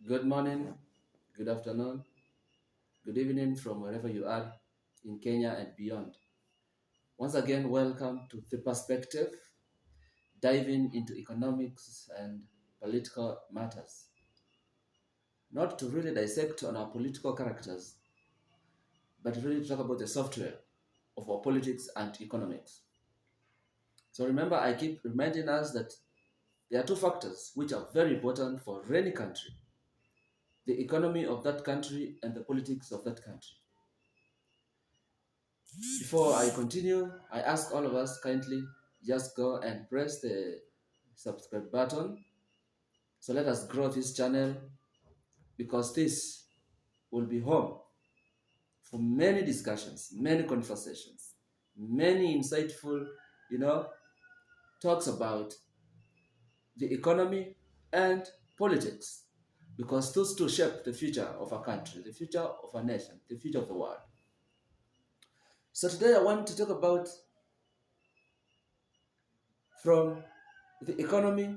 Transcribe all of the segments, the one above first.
Good morning, good afternoon, good evening from wherever you are in Kenya and beyond. Once again, welcome to The Perspective, diving into economics and political matters. Not to really dissect on our political characters, but really to talk about the software of our politics and economics. So remember, I keep reminding us that there are two factors which are very important for any country: the economy of that country and the politics of that country. Before I continue, I ask all of us kindly just go and press the subscribe button. So let us grow this channel because this will be home for many discussions, many conversations, many insightful, you know, talks about the economy and politics because those two shape the future of our country, the future of our nation, the future of the world. So today I want to talk about from the economy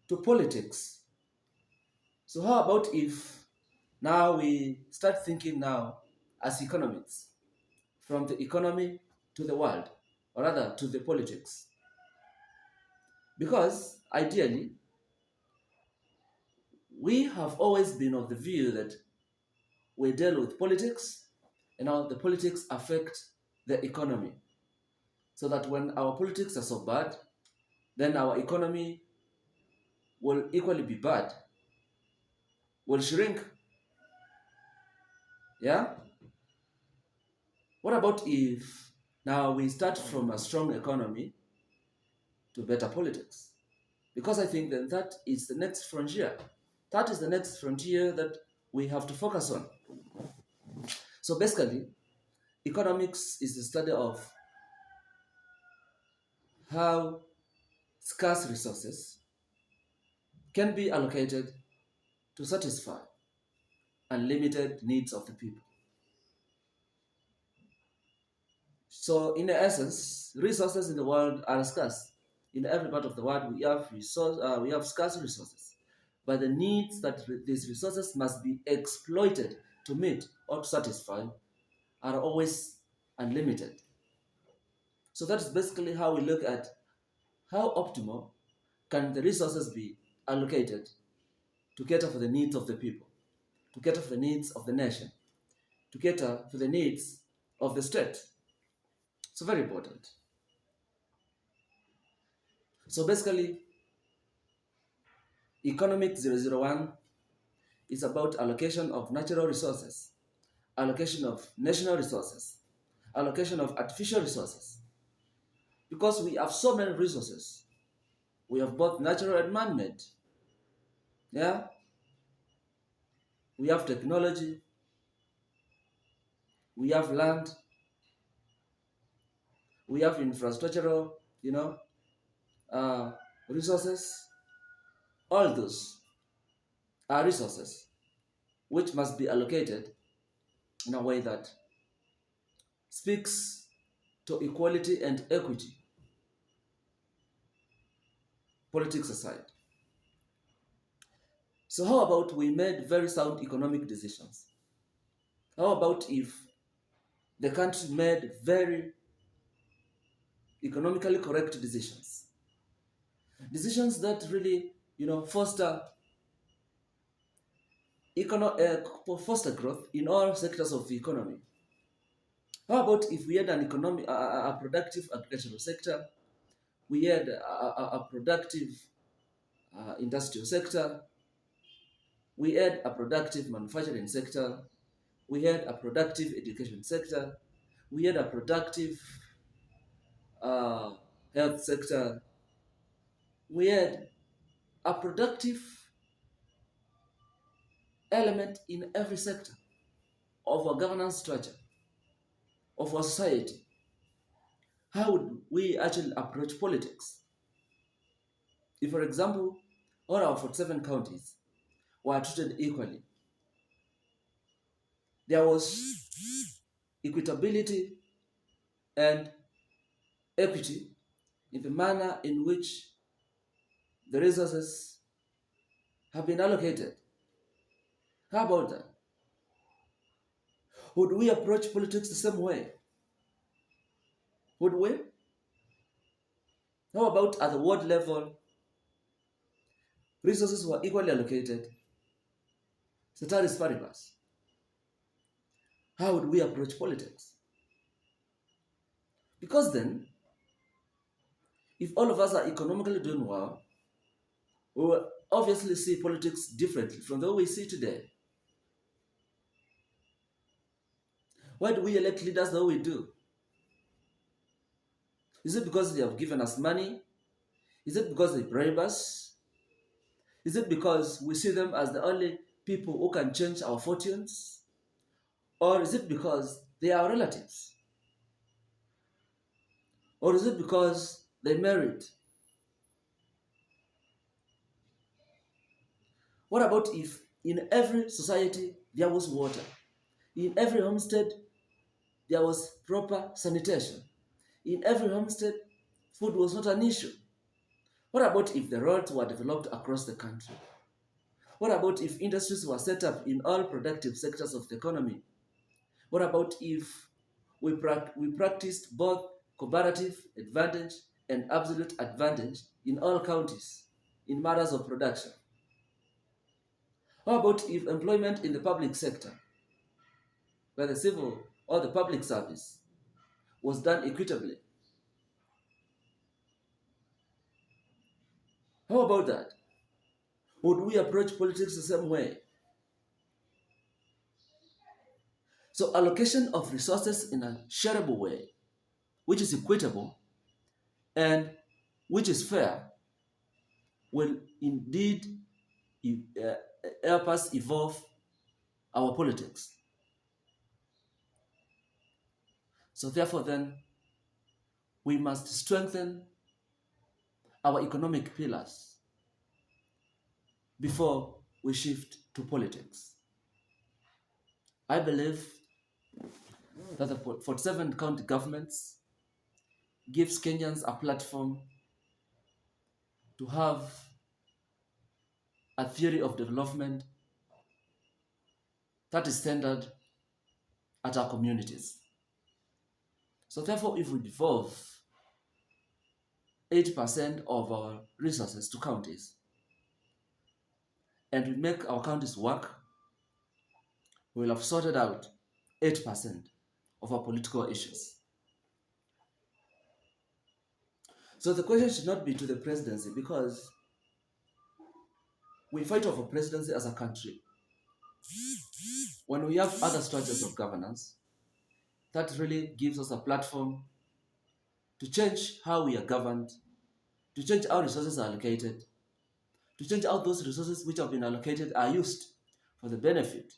to politics. So how about if now we start thinking now as economists from the economy to the world, or rather to the politics? Because ideally, we have always been of the view that we deal with politics and how the politics affect the economy. So that when our politics are so bad, then our economy will equally be bad, will shrink. Yeah? What about if now we start from a strong economy to better politics? Because I think that is the next frontier. That is the next frontier that we have to focus on. So basically, economics is the study of how scarce resources can be allocated to satisfy unlimited needs of the people. So, in essence, resources in the world are scarce. In every part of the world, we have scarce resources, but the needs that these resources must be exploited to meet or to satisfy are always unlimited. So that's basically how we look at how optimal can the resources be allocated to cater for the needs of the people, to cater for the needs of the nation, to cater for the needs of the state. So very important. So basically, Economic 001 is about allocation of natural resources, allocation of national resources, allocation of artificial resources. Because we have so many resources, we have both natural and man-made. Yeah, we have technology, we have land, we have infrastructural, you know, uh, resources. All those are resources which must be allocated in a way that speaks to equality and equity, politics aside. So how about we made very sound economic decisions? How about if the country made very economically correct decisions? Decisions that really, foster foster growth in all sectors of the economy. How about if we had an economic, a productive agricultural sector, we had a productive industrial sector, we had a productive manufacturing sector, we had a productive education sector, we had a productive uh, health sector, we had a productive element in every sector of our governance structure, of our society. How would we actually approach politics? If, for example, all our 47 counties were treated equally, there was equitability and equity in the manner in which the resources have been allocated. How about that? Would we approach politics the same way? Would we? How about at the world level, resources were equally allocated? Ceteris paribus. How would we approach politics? Because then, if all of us are economically doing well, we will obviously see politics differently from the way we see today. Why do we elect leaders the way we do? Is it because they have given us money? Is it because they bribe us? Is it because we see them as the only people who can change our fortunes? Or is it because they are our relatives? Or is it because they married? What about if in every society there was water? In every homestead there was proper sanitation? In every homestead food was not an issue? What about if the roads were developed across the country? What about if industries were set up in all productive sectors of the economy? What about if we practiced both comparative advantage and absolute advantage in all counties in matters of production? How about if employment in the public sector, where the civil or the public service, was done equitably? How about that? Would we approach politics the same way? So, allocation of resources in a shareable way, which is equitable and which is fair, will indeed uh, help us evolve our politics. So, therefore, then, we must strengthen our economic pillars before we shift to politics. I believe that the 47 county governments gives Kenyans a platform to have a theory of development that is centered at our communities. So therefore, if we devolve 80% of our resources to counties and we make our counties work, we will have sorted out 8% of our political issues. So the question should not be to the presidency, because we fight over presidency as a country. When we have other structures of governance, that really gives us a platform to change how we are governed, to change how resources are allocated, to change how those resources which have been allocated are used for the benefit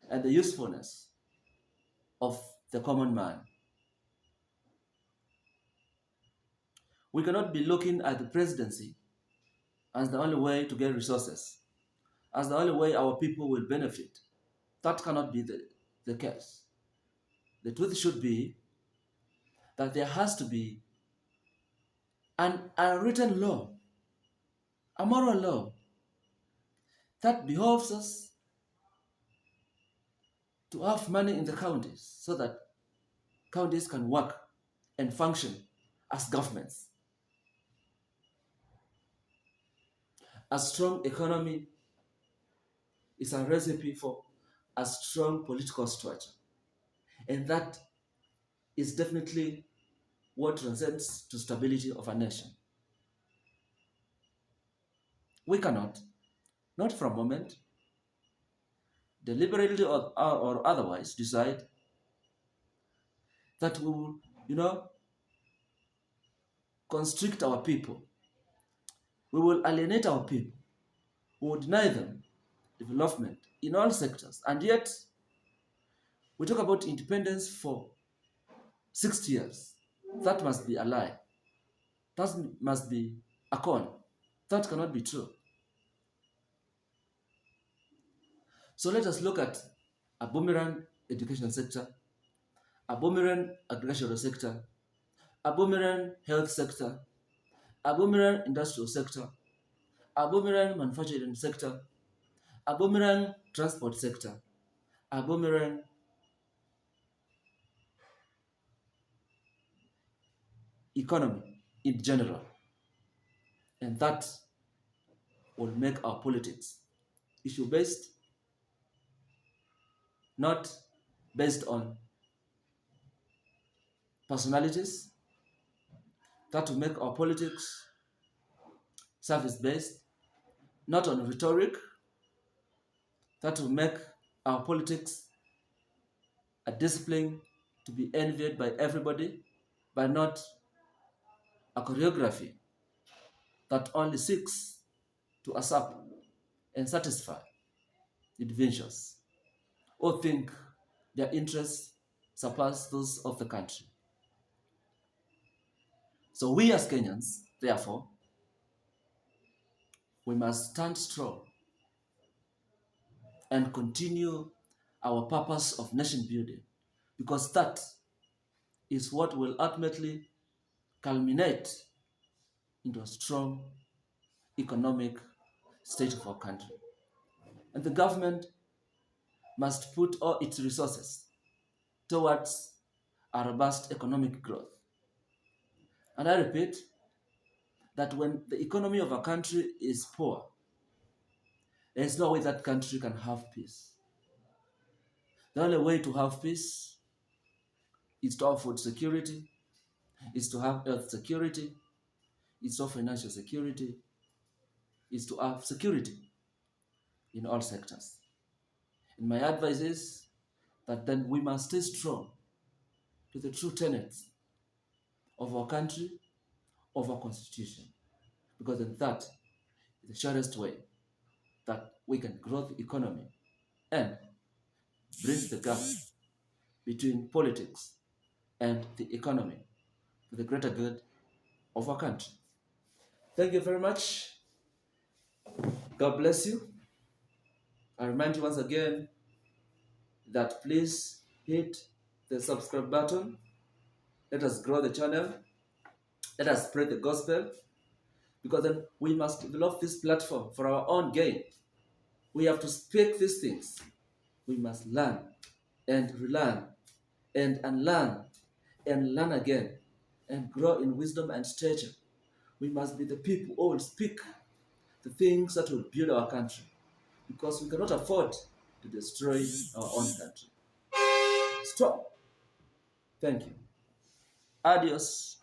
and the usefulness of the common man. We cannot be looking at the presidency as the only way to get resources, as the only way our people will benefit. That cannot be the case. The truth should be that there has to be an unwritten law, a moral law, that behoves us to have money in the counties so that counties can work and function as governments. A strong economy is a recipe for a strong political structure. And that is definitely what transcends to stability of a nation. We cannot, not for a moment, deliberately or otherwise, decide that we will, constrict our people. We will alienate our people. We will deny them development in all sectors. And yet, we talk about independence for 60 years. That must be a lie. That must be a con. That cannot be true. So let us look at a boomerang education sector, a boomerang agricultural sector, a boomerang health sector, a boomerang industrial sector, a boomerang manufacturing sector, a boomerang transport sector, a boomerang economy in general. And that will make our politics issue-based, not based on personalities. That will make our politics service-based, not on rhetoric. That will make our politics a discipline to be envied by everybody, but not a choreography that only seeks to usurp and satisfy individuals or think their interests surpass those of the country. So we as Kenyans, therefore, we must stand strong and continue our purpose of nation building, because that is what will ultimately culminate into a strong economic state of our country. And the government must put all its resources towards a robust economic growth. And I repeat that when the economy of a country is poor, there is no way that country can have peace. The only way to have peace is to have food security, is to have health security, is to have financial security, is to have security in all sectors. And my advice is that then we must stay strong to the true tenets of our country, of our constitution, because then that is the surest way that we can grow the economy and bridge the gap between politics and the economy for the greater good of our country. Thank you very much. God bless you. I remind you once again that please hit the subscribe button. Let us grow the channel. Let us spread the gospel, because then we must develop this platform for our own gain. We have to speak these things. We must learn and relearn and unlearn and learn again and grow in wisdom and stature. We must be the people who will speak the things that will build our country, because we cannot afford to destroy our own country. Stop. Thank you. Adios.